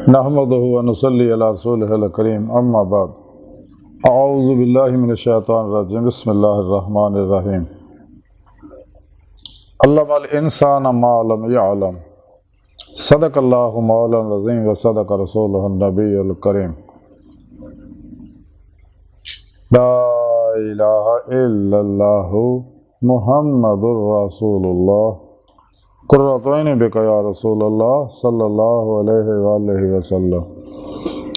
नहमदुहु व नुसल्ली अला रसूलिहिल करीम अम्मा बाद अऊज़ु बिल्लाहि मिनश शैतानिर रजीम बिस्मिल्लाहिर रहमानिर रहीम अल्लमल इंसान मा लम यअलम सदक़ल्लाहु मौलाना अज़ीम व सदक़ रसूलुहुन नबियुल करीम ला इलाहा इल्लल्लाहु मुहम्मदुर रसूलुल्लाह कुर्रतु ऐनी बिका या रसूलल्लाह सल्लल्लाहु अलैहि वसल्लम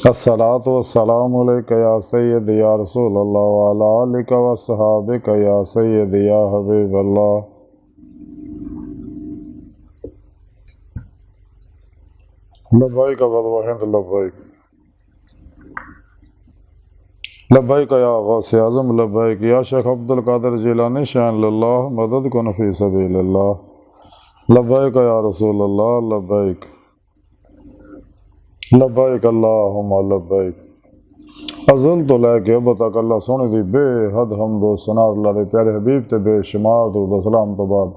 अस्सलातु वस्सलामु अलैका या सय्यदी या रसूलल्लाह व अला आलिका व अस्हाबिका या सय्यदी या हबीबल्लाह। लब्बैक व हिंद लब्बैक लब्बैक या गौस आज़म लब्बैक या शेख अब्दुल कादिर जिलानी शान लिल्लाह मदद कुन फी सबीलिल्लाह। लब्बैक या रसूल अल्लाह लब्बैक लब्बैक अल्लाहुम्मा लब्बैक। अज़ल तो लैके अब तक अल्लाह सोने दी बेहद हमदो सना अल्लाह दे प्यारे हबीब ते बेशुमार दुरूद सलाम तो बाद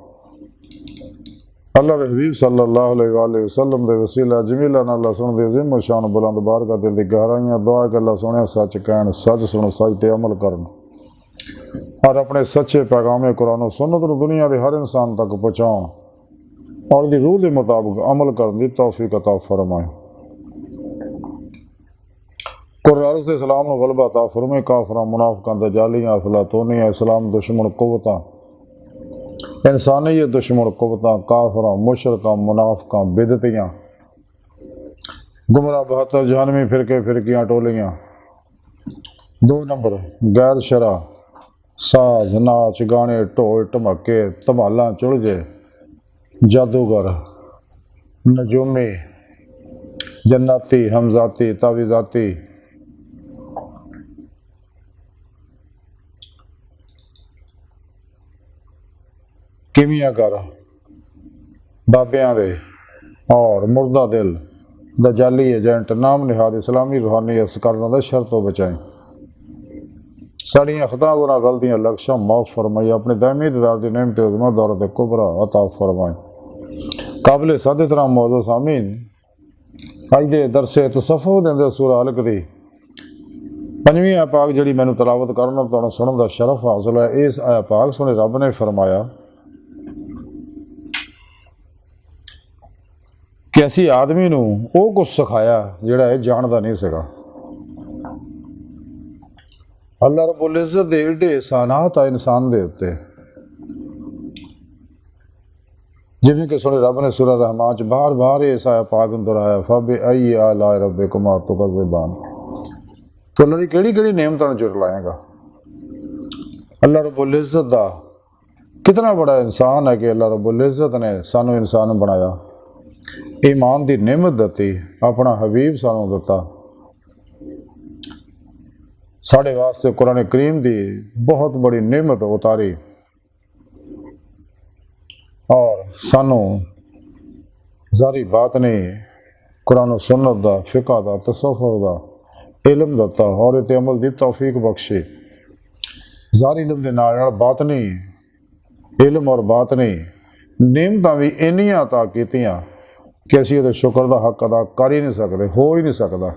अल्लाह दे हबीब सल्लल्लाहु अलैहि वसल्लम दे वसीला जमीला नाल अल्लाह सोने दी अज़ीम शान बुलंद बारगाह दिल दी गहराइयां दुआ कि अल्लाह सोने सच कहन सच सुन सच ते अमल करन और अपने सच्चे पैगाम कुरान सुन्नत नूं दुनिया दे हर इंसान तक पहुँचाउण और दी रूह के मुताबिक अमल करने की तौफीक अता फरमाए। कुरान से इस्लाम को गलबा अता फरमाए। काफरा मुनाफिकां दजालियां अफलातूनियां इस्लाम दुश्मन कुव्वतां इंसानियत दुश्मन कुव्वतां काफरा मुशरकां मुनाफिकां बिदतियां गुमराह 72 जहानवी फिरकियां टोलियां। 2 नंबर गैर शरा साज नाच गाने ढोल ढमाके धमालां चुलजे जादूगर नजूमी जन्नती हमजाती तावीजाती किमियागर बाबियां दे और मुर्दा दिल दजाली एजेंट नाम निहाद इस्लामी रूहानी असकार दे शर तो बचाएं। साड़ियाँ खता गुना गलतियां लक्ष्य माफ़ फरमाई। अपने दायमी दीदार दी नेमत उज़्मा दौलत कुबरा अता फरमाएं। काबिल साद इहतराम मौजू सामीन अज दे दरसे तसफ़ुफ़ दे सूरा अलक दी 5वीं आया पाक जिहड़ी मैनूं तलावत करन तुहानूं सुणन दा शरफ हासिल है। इस आया पाक सुने रब ने फरमाया कि असीं आदमी नूं ओह कुछ सिखाया जिहड़ा इह जाणदा नहीं सीगा। अल्लाह रब्बुल इज़्ज़त दे एडे एहसानात आ इंसान दे उत्ते जिवें कि सुने रब ने सूरा रहमान च बार बार इस आया पाक दोहराया फबि अय्यि आलाइ रब्बिकुमा तुकज़्ज़िबान। तो अल्लाह दी केड़ी केड़ी नेमतां नूं झुटलाएगा। अल्लाह रब्बुल इज़्ज़त दा कितना बड़ा इंसान है कि अल्लाह रब्बुल इज़्ज़त ने सानू इंसान बनाया, ईमान दी नेमत दती, अपना हबीब सानू दता, साढ़े वास्ते कुरान करीम दी बहुत बड़ी नेमत उतारी और सानू जारी बात नहीं कुरान सुन्नत दा फिका दा तसव्वुफ दा इलम दता और इते अमल दी तौफीक बख्शी। जारी इलम दे नाल बात नहीं इलम और बात नहीं नेमतां भी इन्नियां अता कीतियां कि असीं उहदे शुक्र दा हक अदा कर ही नहीं सकते, हो ही नहीं सकता।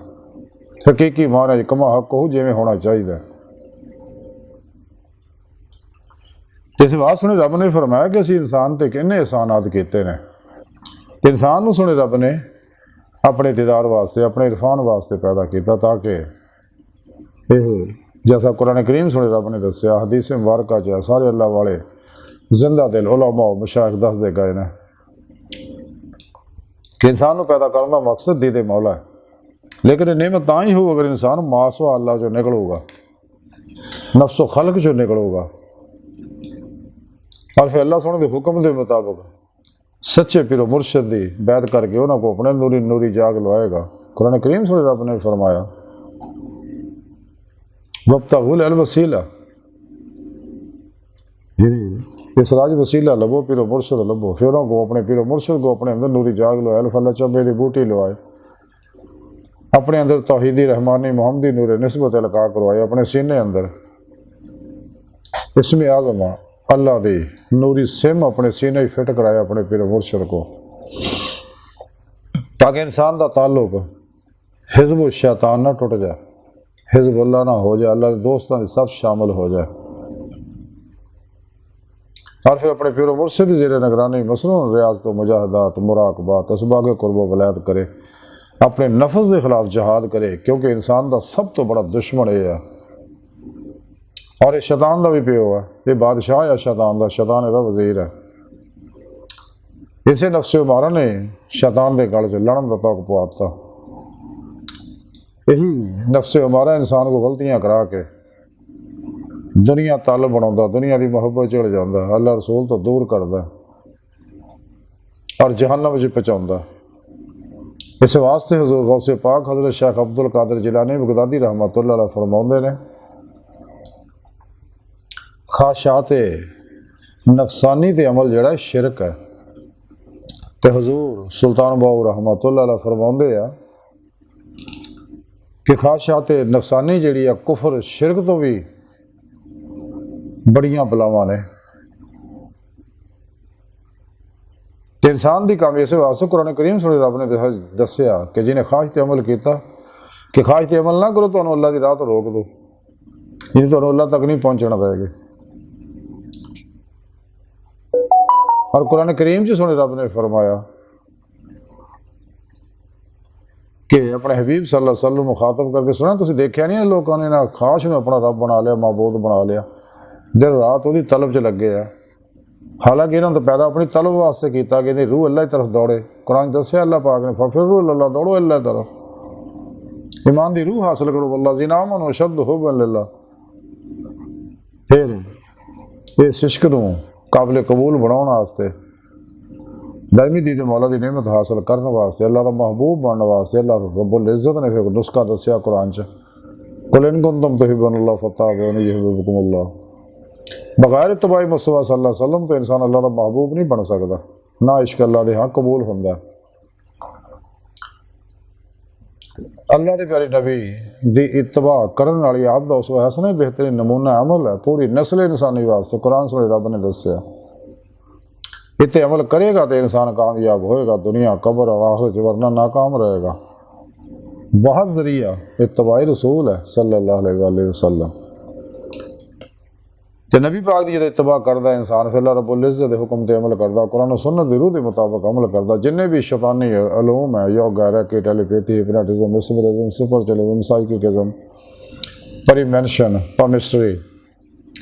हकीकी माने कमा हक हो जिवें होना चाहिए। इस बात सुने रब ने फरमाया कि असीं इंसान ते किन्ने एहसानात कीते ने। इंसान नूं सुने रब ने अपने दीदार वास्ते अपने इरफान वास्ते पैदा किया ताकि जैसा कुरान करीम सुने रब ने दस्या हदीस मुबारका च सारे अल्लाह वाले जिंदा दिल उलमा मशाइख दसदे गए ने कि इंसान नूं पैदा करने का मकसद दीदे मौला है। लेकिन नेमत तां ही हो अगर इंसान मासवा अल्लाह चो निकलूगा, नफ्सो खल्क चो निकलूगा और फिर अल्लाह सोने के हुक्म के मुताबिक सच्चे पिरो मुर्शद की बैत करके उन्होंने को अपने नूरी नूरी जाग लवाएगा। कुरान करीम सुने रब ने फरमाया वब्तगुल अल वसीला, इस राज वसीला लबो पिरो मुर्शद लबो। फिर उन्होंने अपने पिरो मुर्शद को अपने अंदर नूरी जाग लवाए, फला चंबे की बूटी लवाए, अपने अंदर तौहीदी रहमानी मोहम्मदी नूर निस्बत लका करवाए, अपने सीने अंदर इसमें आज़मा अल्लाह दी नूरी सिम अपने सीने ही फिट कराया अपने पिरो मुर्शद को ताकि इंसान का ताल्लुक हिज़्ब शैतान ना टुट जाए, हिज़्बुल्लाह ना हो जाए, अल्लाह के दोस्तों में सब शामिल हो जाए। और फिर अपने पीर मुर्शिद ज़ेर निगरानी मसनून रियाज़त मुजाहदात मुराकबात असबाग कुर्ब वलायत करे, अपने नफ्स के खिलाफ जहाद करे, क्योंकि इंसान का सब तो बड़ा दुश्मन ये है। और ये शैतान का भी प्यो है, ये बादशाह है शैतान का, शैतान इसका वजीर है। इसे नफ्स उमारा ने शैतान के गल च लड़न का तौक पवाता। यही नफ्स उमारा इंसान को गलतियां करा के दुनिया तल बना, दुनिया की मुहब्बत चढ़ जाता, अल्लाह रसूल तो दूर करता और जहन्नम च पहुँचाता। इस वास्ते हज़ूर गौसे पाक हज़रत शेख अब्दुल कादिर जिलानी बगदादी रहमतुल्लाह अलैह फरमाउंदे ने, ख्वाहिशात नफसानी ते अमल जिहड़ा शिरक है। तो हज़ूर सुल्तान बाहू रहमतुल्लाह अलैह फरमाउंदे आ कि ख्वाहिशात नफसानी जिहड़ी है कुफर शिरक तो भी बड़ियां बलावां ने। तो इंसान की कामयाबी इस वास्ते कुरान करीम सुने रब ने दसिया कि जिन्हें ख्वाहिश ते अमल किया कि ख्वाहिश ते अमल ना करो तो अल्लाह की राह तो रोक दो, जिन्हें तो अल्लाह तक नहीं पहुँचना रहेगी। और कुरान करीम च सुने रब ने फरमाया कि अपने हबीब सल्लल्लाहु अलैहि वसल्लम मुखातब करके सुना, तुम देखा नहीं लोगों ने ना ख्वाहिश में अपना रब बना लिया, माबूद बना लिया, दिन रात वो तलब च लगे है। हालांकि इन्होंने तो पैदा अपनी तलब वास्ते किया कि रूह अल्लाह की तरफ दौड़े। कुरान दसिया अल्लाह पाक ने फफिर्रू इलल्लाह, दौड़ो अल्लाह की तरफ, ईमान की रूह हासिल करो, वल्लज़ीना आमनू अशद्दु हुब्बन लिल्लाह। फिर इस इश्क को काबिल कबूल बनाने वास्ते, दायमी दीद मौला की नेमत हासिल करने वास्ते, अल्लाह का महबूब बनने वास्ते अल्लाह रब्बुल इज़्ज़त ने फिर नुस्खा दसिया कुरान च, कुल इन कुंतुम तुहिब्बूनल्लाह फत्तबिऊनी युहब्बुकुमुल्लाह। बगैर इत्तिबाई मुस्तफ़ा सल्लल्लाहु अलैहि वसल्लम तो इंसान अल्लाह का महबूब नहीं बन सकता, ना इश्क अल्लाह के हाँ कबूल होंदा। अल्लाह के प्यारे नबी की इत्तबा करने वाली आदत उस हसन बेहतरीन नमूना अमल है पूरी नस्ल इंसानी वास्ते। कुरान सुने रब ने दसिया इतने अमल करेगा तो इंसान कामयाब होएगा दुनिया कब्र और आखिरत, वरना नाकाम रहेगा। बहुत जरिया इत्तबाई रसूल है सल्लल्लाहु अलैहि वसल्लम। तो नबी पाक की जो इत्तबा करता इंसान फिर अल्लाह रब्बुल इज़्ज़त के हुक्म पर अमल करता, कुरान और सुन्नत की रूह के मुताबिक अमल करता। जिन्हें भी शैतानी अलूम है, योग गैरकी, टेलीपैथी, हिप्नोटिज्म, मिस्मरिज्म, सुपरचलिज्म, साइकिकिज्म, परिमेंशन, पामिस्ट्री,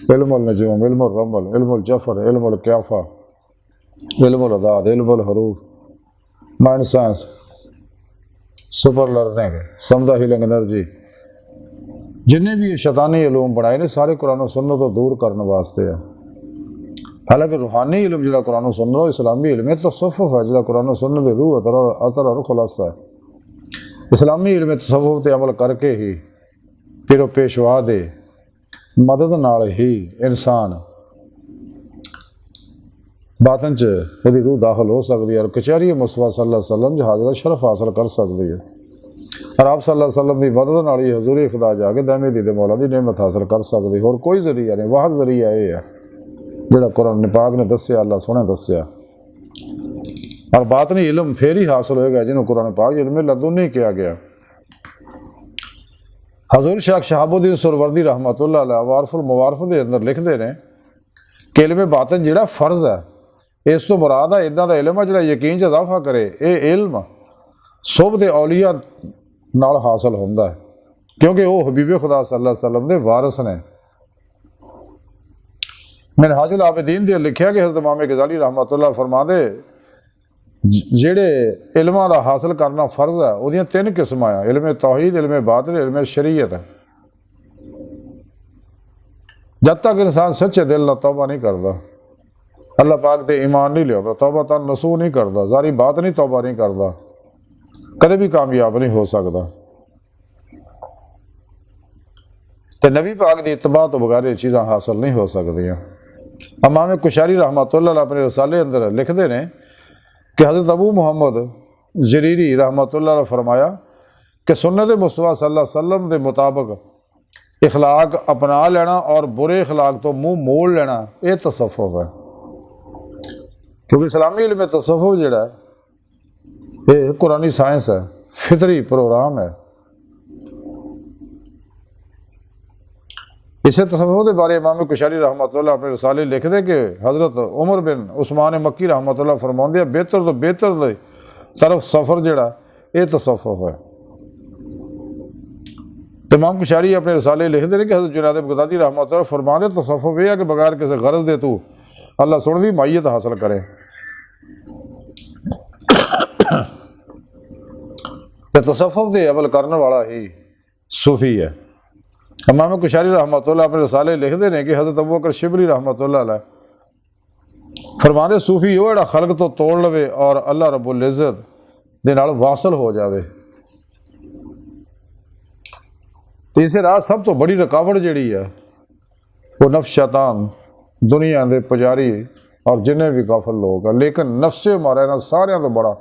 इल्मुल नजूम, इल्मुल रमल, इल्मुल जफर, इल्मुल क्याफा, इल्मुल अदाद, इल्मुल हरूफ, माइंड साइंस, सुपर लर्निंग, समझा हीलिंग एनर्जी, जिन्हें भी ये शैतानी इलूम बनाए ने सारे कुरान और सुन्नत तो दूर करने वास्ते है। हालांकि रूहानी इल्म जो कुरान और सुन्नत इस्लामी इल्म है, तसव्वुफ है जो कुरान और सुन्नत की रूह अतर और खुलासा है। इस्लामी इल्म तसव्वुफ ते अमल करके ही पिरो पेशवा दे मदद नाल ही इंसान बातन च वही रूह दाखिल हो सकती है और कचहरी मुस्तफा सल्लल्लाहु अलैहि वसल्लम हाजिर शरफ हासिल कर सकती है। और आप सल्लल्लाहु अलैहि वसल्लम की मदद नाल ही हजूरी खुदा जाके दामे दीद मौला की नेमत हासिल कर सकती। और कोई जरिया नहीं, वाहद जरिया ये है जोड़ा कुरान पाक ने दसिया, अल्लाह सोने दसिया। और बात नहीं इलम फिर ही हासिल होएगा जिन्होंने कुरान पाक इल्म लदुन्नी किया गया। हजूर शेख शहाबुद्दीन सुरवर्दी रहमतुल्लाह अलैह वारफुल मुवारफ के अंदर लिखते हैं कि इल्म बातिन जिहड़ा फर्ज है, इस तो मुराद है इदा का इल्म है जो यकीन च इजाफा करे। ये इल्म सुब के औलिया नाल हासिल होंदा है, क्योंकि वो हबीबे खुदा सल्लल्लाहु अलैहि वसल्लम के वारिस ने। मिनहाजुल आबिदीन दे लिखिया कि हज़रत इमाम गज़ाली रहमतुल्लाह फरमांदे जेड़े इल्मां दा हासिल करना फर्ज है उहदियां तीन किस्मां आ, इल्म तौहीद, इल्म बातिन, इल्म शरीयत। जब तक इंसान सच्चे दिल नाल तौबा नहीं करता, अल्लाह पाक ते ईमान नहीं लिया, तौबा तन नसूह नहीं करता, जारी बात नहीं तौबा नहीं करता, कदे भी कामयाब नहीं हो सकता। तो नबी पाक की इत्तबा तो बगैर ये चीज़ां हासिल नहीं हो सकदियां। इमाम कुशारी रहमतुल्लाह अपने रसाले अंदर लिखते हैं कि हज़रत अबू मुहम्मद जरीरी रहमतुल्लाह ने फरमाया कि सुन्नत मुस्तफ़ा सल्लल्लाहु अलैहि वसल्लम के मुताबिक इखलाक अपना लेना और बुरे इखलाक तो मुँह मोड़ लेना यह तसव्वुफ है। क्योंकि इस्लामी इल्म तसव्वुफ जिहड़ा है ये कुरानी साइंस है, फितरी प्रोग्राम है। इसे तसव्वुफ के बारे इमाम कुशैरी रहमतुल्लाह अपने रसाले लिखते कि हज़रत उमर बिन उस्मान मक्की रहमतुल्लाह फरमाते बेहतर तो बेहतर तरफ सफ़र जड़ा ये तसव्वुफ है। इमाम कुशैरी अपने रसाले लिखते हैं कि हज़रत जुनैद बगदादी रहमतुल्लाह फरमाते तसव्वुफ यह है कि बगैर किसी गरज दे तू अल्लाह सुन दी माइयत हासिल करे। तो तसव्वुफ दे अमल करने वाला ही सूफी है। इमाम कुशैरी रहमतुल्लाह अपने रसाले लिखते हैं कि हज़रत अबू बकर शिबली रहमतुल्लाह अलैह फरमाते सूफी वो जिहड़ा खलक तो तोड़ लवे और अल्लाह रब्बुल इज़्ज़त दे नाल वासल हो जाए। इस राह सब तो बड़ी रुकावट जिहड़ी है वो नफ्स शैतान दुनिया के पुजारी और जिन्हें भी काफिर लोग हैं, लेकिन नफ्से मारा इन्हां सारियां तो बड़ा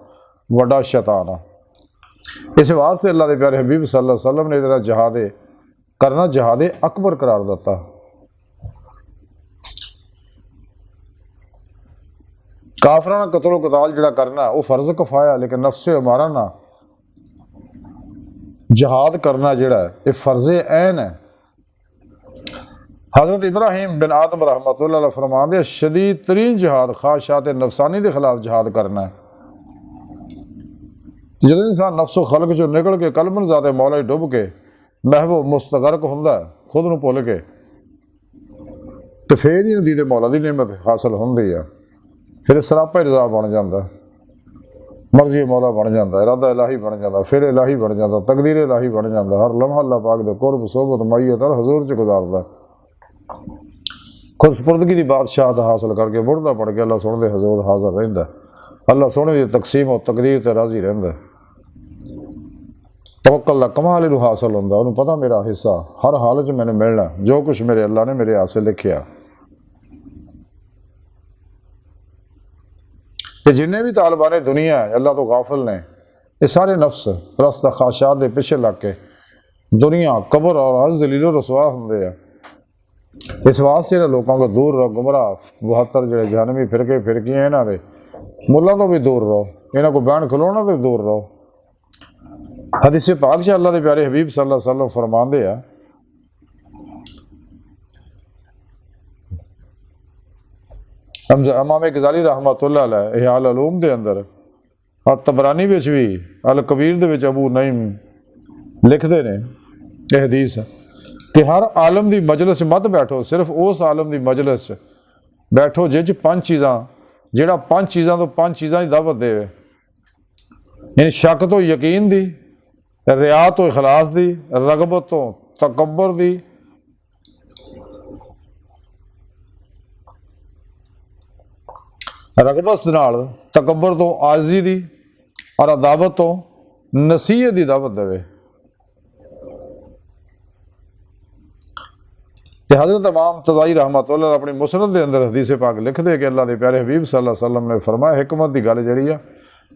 वड्डा शैतान है। इस वास्ते अल्लाह के प्यारे हबीब सल्लल्लाहु अलैहि वसल्लम ने इधर जहाद करना जहाद अकबर करार दिता। काफिरां कतलो कताल जिहड़ा करना वो फर्ज कफाया, लेकिन नफ्से मारा ना जहाद करना जिहड़ा ये फर्ज ऐन है। हज़रत इब्राहिम बिन आदम रहमतुल्लाह अलैह फरमाते शदीद तरीन जहाद ख्वाहिशात नफसानी के खिलाफ जहाद करना है। जो इंसान नफ्सो खलक चो निकल के कलमन ज़ाते मौला डुब के महबूब मुस्तगरक होंदा खुद नूं भुल के तो फिर ही नदी मौला की नेमत हासिल होंदी है। फिर सरापा रजा बन जाता, मर्जी मौला बन जाता, इरादा इलाही बन जाता, फिर इलाही बन जाता, तकदीर इलाही बन जाता। हर लम्हा अल्लाह पाक दे कुर्ब सोबत माइयत और हजूर च गुजारदा, खुद सुपुर्दगी की बादशाहत हासिल करके मुड़दा पड़ के अल्लाह सोहणे दे हजूर हाजिर रहिंदा। अल्लाह सोहणे दी तकसीम और तकदीर ते राजी रहिंदा। तवक्कल दा कमाल इहनूं हासिल हुंदा, उहनूं पता मेरा हिस्सा हर हाल च मैंने मिलना, जो कुछ मेरे अल्लाह ने मेरे आसे लिखिया। तो जिन्हें भी तालिबान दुनिया है अल्लाह तो गाफिल ने, ये सारे नफ्स रस्ता ख्वाहिशात के पिछे लग के दुनिया कबर और हर जलीलो रसवा होंगे। इस वास्ते लोगों को दूर रहो, गुमराह 72 जो जहनवी फिरके फिरकियाँ इन्हों के मुल्लों तो भी दूर रहो, इन्हों को बहन खिलौना तो दूर रहो। हदीस पाक च अल्लाह के प्यारे हबीब सल्लल्लाहु अलैहि वसल्लम फरमाते हैं इमाम गज़ाली रहमतुल्लाह अलैह इहयाल उलूम दे अंदर और तबरानी विच भी अल कबीर दे विच अबू नईम लिखते हैं यह हदीस कि हर आलम की मजलिस मत बैठो, सिर्फ उस आलम की मजलिस बैठो जिस 5 चीज़ां जिहड़ा 5 चीज़ां तो 5 चीज़ां की दावत दे, यानी शक तो यकीन दी, रिया तो इखलास दी, रगबत तो तकब्बर दी, रगबत नाल तकब्बर तो आजी दी और अदावत तो नसीहत की दावत देवे। हज़रत इमाम तज़ाई रहमतुल्लाह अपनी मुसनद के अंदर हदीस पाक लिखते कि अल्लाह के प्यारे हबीब सल्लल्लाहु अलैहि वसल्लम ने फरमाया हिकमत की गल जिहड़ी आ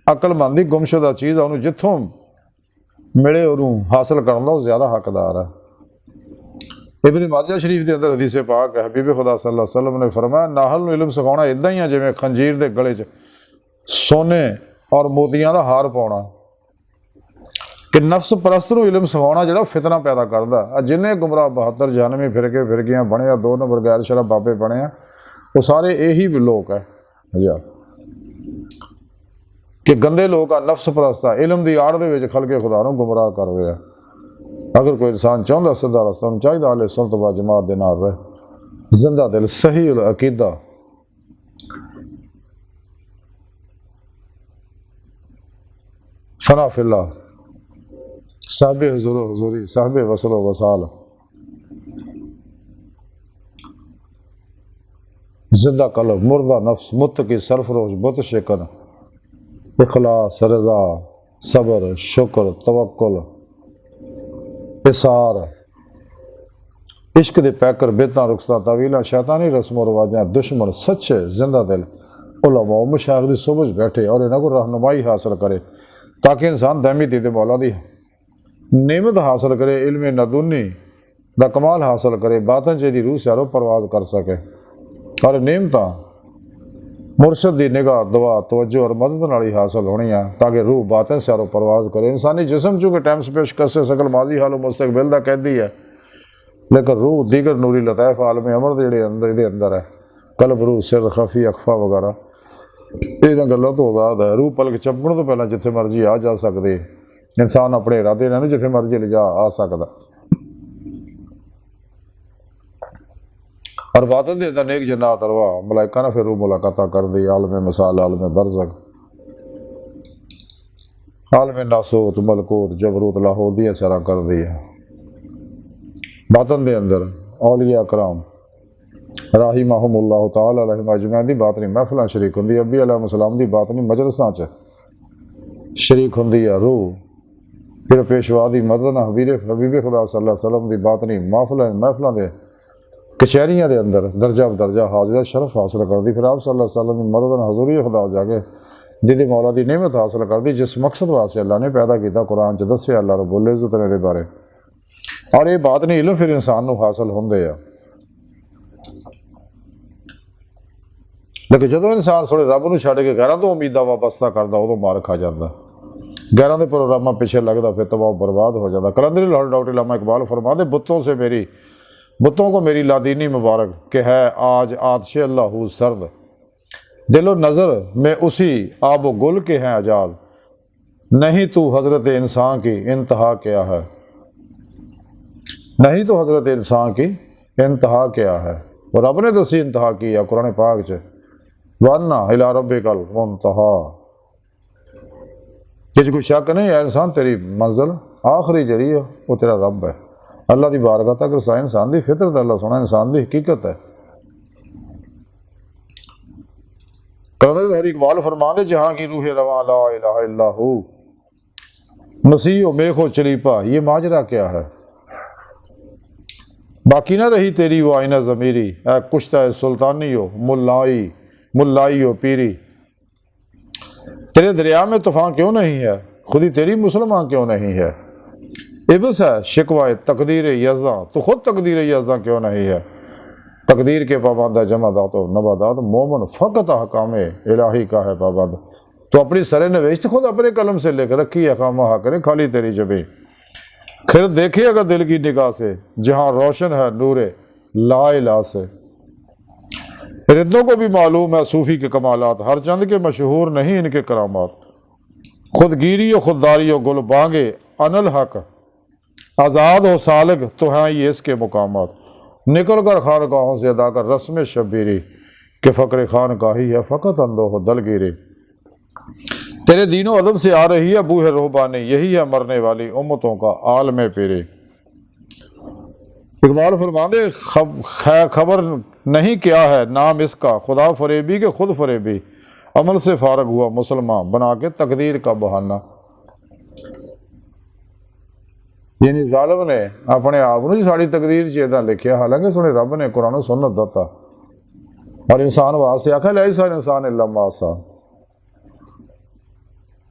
अकलमंद दी गुमशुदा चीज़ उन्होंने जिथों मिले उन्होंने हासिल करन दा ज़्यादा हकदार है। इब्न माजा शरीफ के अंदर हदीस पाक है हबीब खुदा सल्लल्लाहु अलैहि वसल्लम ने फरमाया नाहल नूं इल्म सिखाउणा इदां ही है जिवें खंजीर के गले च सोने और मोतियां का हार पाउणा, कि नफ्स परस्त नूं इल्म सिखाउणा जिहड़ा फितना पैदा करदा। जिन्हें गुमराह 72 जहनवी फिरके फिरकियां बने 2 नंबर गैर शरा बाबे बने वो सारे यही लोग है कि गंदे लोग आ, नफ्स परस्त आ, इल्म की आड़ दे विच खलके खुदा नूं गुमराह कर रहे हैं। अगर कोई इंसान चाहता सीधा रस्ता उन्हें चाहिए अहले सुन्नत व जमात दे नाल रहे, जिंदा दिल सही अकीदा फना फिल्ला साहबे हुजूर हुजूरी साहबे वसलो वसाल, जिंदा कल्ब मुर्दा नफ्स मुत्तकी सरफरोश बुत शिकन इखलास रजा सब्र शुक्र तवक्कुल इसार इश्क दे पैकर बेतां रुखसा तावीला शैतानी रस्मों रवाजा दुश्मन सच्चे जिंदा दिल उलमा मशाइख दी सोबत बैठे और इन्हां को रहनुमाई हासिल करे, ताकि इंसान दैमी दीद मौला दी नेमत हासिल करे, इल्म नदुनी दा कमाल हासिल करे, बातन जी रूह सैरो परवाज कर सके और नेमत मुर्शद की निगाह दुआ तवज्जो और मदद नाल ही हासिल होनी है, ताकि रूह बातन सैरो परवाज करे। इंसानी जिसम चूँकि टाइम स्पेस कसे सकल माजी हालो मुस्तकबिल दा कहदी है लेकिन रूह दीगर नूरी लतैफ आलम अमर ਜਿਹੜੇ ਇਹਦੇ ਅੰਦਰ ਹੈ, ਕਲਬ रूह सिर खफी अखफा वगैरह ਇਹਨਾਂ ਗੱਲਾਂ ਤੋਂ ਆਜ਼ਾਦ ਹੈ। रूह पलक ਚੱਪਣ ਤੋਂ ਪਹਿਲਾਂ ਜਿੱਥੇ ਮਰਜ਼ੀ ਆ ਜਾ ਸਕਦੇ, ਇਨਸਾਨ ਆਪਣੇ ਇਰਾਦੇ ਨਾਲ ਜਿੱਥੇ ਮਰਜ਼ੀ ਲਿਜਾ ਆ ਸਕਦਾ। और बातन दे अंदर नेक जन्नात अरवा मलाइका ना फिर रूह मुलाकात कर दी, आलम मिसाल आलम बरज़ख आलम नासूत मलकूत जबरूत लाहौर दी सरा कर दी है। बातन दे अंदर औलिया कराम राहिमहुमुल्लाह तआला अलैहिम अजमईन दी बातनी महफिलां शरीक हुंदी, अब्बी अलैहिस्सलाम दी बातनी मजलिसां च शरीक हुंदी है। रूह फिर पेशवा दी मदद हबीब खुदा सल्लल्लाहु अलैहि वसल्लम दी बातनी महफिलां दे कचहरियां के अंदर दर्जा बदर्जा हाजिर शरफ हासिल करती। फिर आप सल्लल्लाहु अलैहि वसल्लम की मदद हजूरी खुदा जाके दीदी मौला की नेमत हासिल करती, जिस मकसद वास्ते अल्लाह ने पैदा किया कुरान च दस्या अल्लाह रब्बुल इज़्ज़त ने बारे। और ये बात नहीं इल्म फिर इंसान को हासिल होंदे आ, लेकिन जो इंसान थोड़े रब को छड्ड के गैरां तो उम्मीदां वाबस्ता करता उदों मार खा जाता, गैरां के प्रोग्रामां पिछे लगता, फिर तबाह बर्बाद हो जाता। कलंदरी लाहौर डॉक्टर इल्लामा इकबाल फरमाते बुतों को मेरी लादीनी मुबारक कि है आज आतिश अल्लाह सर्द, दिलो नज़र में उसी आब गुल के हैं आजाद, नहीं तो हज़रत इंसान की इंतहा क्या है, नहीं तो हज़रत इंसान की इंतहा क्या है। और रब ने दसी इंतहा की है कुरान पाक च, वन्ना इला रब्बिकल मुंतहा, किसी कोई शक नहीं है इंसान तेरी मंजिल आखिरी जड़ी है वो तेरा रब है। अल्लाह की बारगाह तक रसा इंसान की फितरत, अल्लाह सोना इंसान की हकीकत है। कलंदर हरी इकबाल फरमाते जहाँ की रूह रवा ला इलाहा इल्लल्लाहु मसीहो मेखो चलीपा, ये माजरा क्या है, बाकी ना रही तेरी वो आईना ज़मीरी, ए कुश्ता सुल्तानी हो मुल्लाई हो पीरी, तेरे दरिया में तूफान क्यों नहीं है, खुदी तेरी मुसलमान क्यों नहीं है, इबस है शिकवा तकदीर यज़दा, तो खुद तकदीर यज़दा क्यों नहीं है, तकदीर के पाबंद जमादात और नबादात मोमन फ़कत हकाम इलाही का है पाबंद, तो अपनी सरे नवेश्त खुद अपने कलम से लेकर रखी है, खामा करे खाली तेरी जबी, खैर देखे अगर दिल की निगाह से जहाँ रोशन है नूरे ला इला से। रिद्दों को भी मालूम है सूफ़ी के कमालात, हर चंद के मशहूर नहीं इनके करामात, खुदगिरी और खुददारी और गुल बांगे अनल हक, आज़ाद हो सालग तो हैं ये इसके मुकामात, निकल कर खानगाहों से अदा कर रस्म शबीरी, के फ़क्र खानगाही है फ़कत अंदो हो दलगिरी, तेरे दीनों अदब से आ रही है बूहे रोहबानी, यही है मरने वाली उम्मतों का आलम पीरी। इकबाल फरमाते खबर नहीं क्या है नाम इसका, खुदा फरेबी के खुद फरेबी, अमल से फारग हुआ मुसलमान बना के तकदीर का बहाना। यानी जालिम ने अपने आप को साड़ी तकदीर च इदा लिखिया, हालांकि सुने रब ने कुरान सुन्नत दता और इंसान वास्ते आखा लै सारे इंसान इल्ला मासा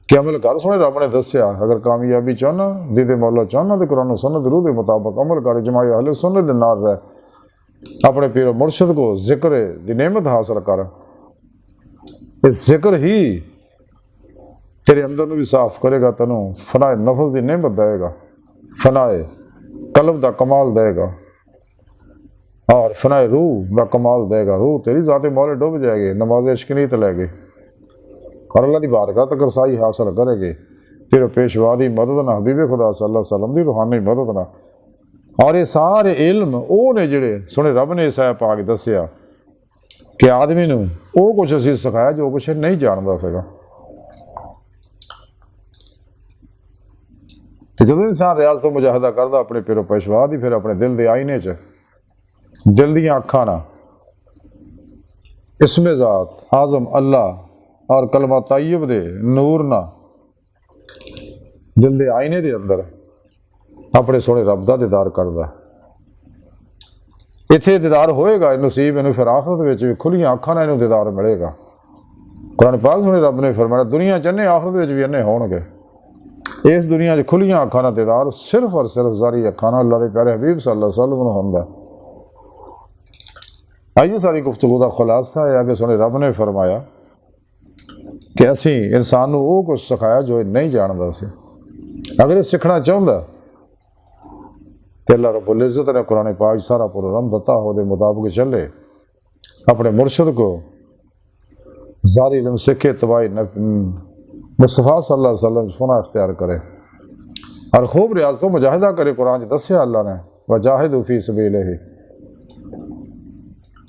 कि अमल कर, सुने रब ने दसिया अगर कामयाबी चाहना दीदे मौला चाहना तो कुरान सुन्नत रूह के मुताबिक अमल कर, जमाई अहले सुन्नत दे नाल रह, अपने पीर मुर्शद को जिक्र दी नेमत हासिल कर, इस जिक्र ही तेरे अंदर भी साफ करेगा, तेनों फनाए नफस की नेमत देगा, फनाए कल्ब का कमाल देगा और फनाए रूह का कमाल देगा। रूह तेरी ज़ाते मौले डूब जाएगी, नमाज इश्कनीत लेगी और अल्लाह की बारगाह तक रसाई हासिल करेगी। फिर पेशवा की मदद ना हबीब खुदा सल्लल्लाहु अलैहि वसल्लम की रूहानी मदद ना, और ये सारे इल्म वो ने जिहड़े सुने रब ने इस ऐप आके दसिया कि आदमी नूं वो कुछ असीं सिखाया जो कुछ नहीं जानता सीगा। तो जो इंसान रियाज तो मुजाहिदा करता अपने पिरो पेशवा की, फिर अपने दिल के आईने च दिल दियाँ अखां ना इसमें ज़ात आज़म अल्लाह और कलमा तय्यब दे नूर ना दिल के आईने के अंदर अपने सोने रब का दीदार करता। इत्थे दीदार होएगा नसीब इनू, फिर आखिरत में खुलियां अखां नाल इनू दीदार मिलेगा। कुरान पाक सुने रब ने फरमाया दुनिया चन्ने आखिरत भी इन्ने होणगे। इस दुनिया खुलियां अखां नाल दीदार सिर्फ और सिर्फ जारी अखां नाल अल्लाह के प्यारे हबीब सल्लल्लाहु अलैहि वसल्लम नूं हुंदा। आइए सारी गुफ्तगू का खुलासा है कि सुने रब ने फरमाया कि असी इंसान को वो कुछ सिखाया जो नहीं जानता सी। अगर ये सीखना चाहता ते अल्लाह रब्बुल इज़्ज़त ने कुरान पाक सारा प्रोग्राम दता हो दे मुताबिक चले, अपने मुर्शद को ज़ारी इल्म सीखे, तबाही मुस्तफ़ा सल्लल्लाहु अलैहि वसल्लम सुना इख्तियार करे और खूब रियाज तो मुजाहिदा करे। कुरान दसिया अल्लाह ने वजाहिदू फी सबीलिही,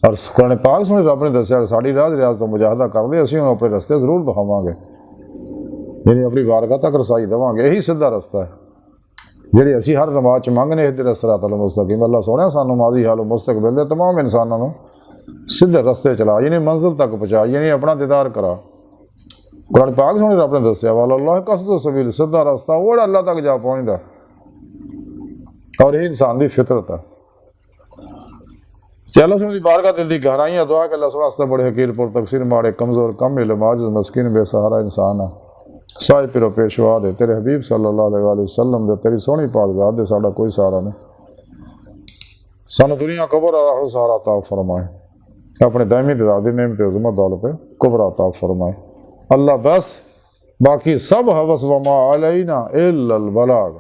और कुरान पाक सुने रब ने दसिया साड़ी राज रियाज तो मुजाहिदा कर दे, असीं अपने रस्ते जरूर दिखावांगे, यानी अपनी बारगाह तक रसाई देवांगे। यही सीधा रस्ता है जिहड़ी असीं हर नमाज च मंगने, इहदे सिरातल मुस्तकीम। अल्लाह सोहणा सानू माजी हाल मुस्तकबिल दे तमाम इंसानों को सीधे रस्ते चला, यानी मंजिल तक पहुँचा, यानी अपना दीदार करा। कुरान पाक सुने रब ने दसिया वल्लाह कसदु सबील, सीधा रास्ता वो अल्लाह तक जा पहुँचता, और यही इंसान की फितरत है। चलो सुन दी बारगाह दिल की गहराइयाँ दुआ के अल्लाह सुना बड़े हकीर पुर तकसीर माड़े कमज़ोर कम इल्म आजिज़ मस्कीन बेसहारा इंसान है। साए पिरो पेशवा दे तेरे हबीब सल्लल्लाहु अलैहि वसल्लम दे, तेरी सोहनी पाक ज़ात दे, साडा कोई सहारा नहीं। सानू दुनिया कबर और सहारा अता फरमाए, अपने दायमी दिदादी नेमत उज़्मा दौलत कुबरा अता फरमाए। अल्लाह बस, बाकी सब हवस वमा अलैना इल्लल बलाग।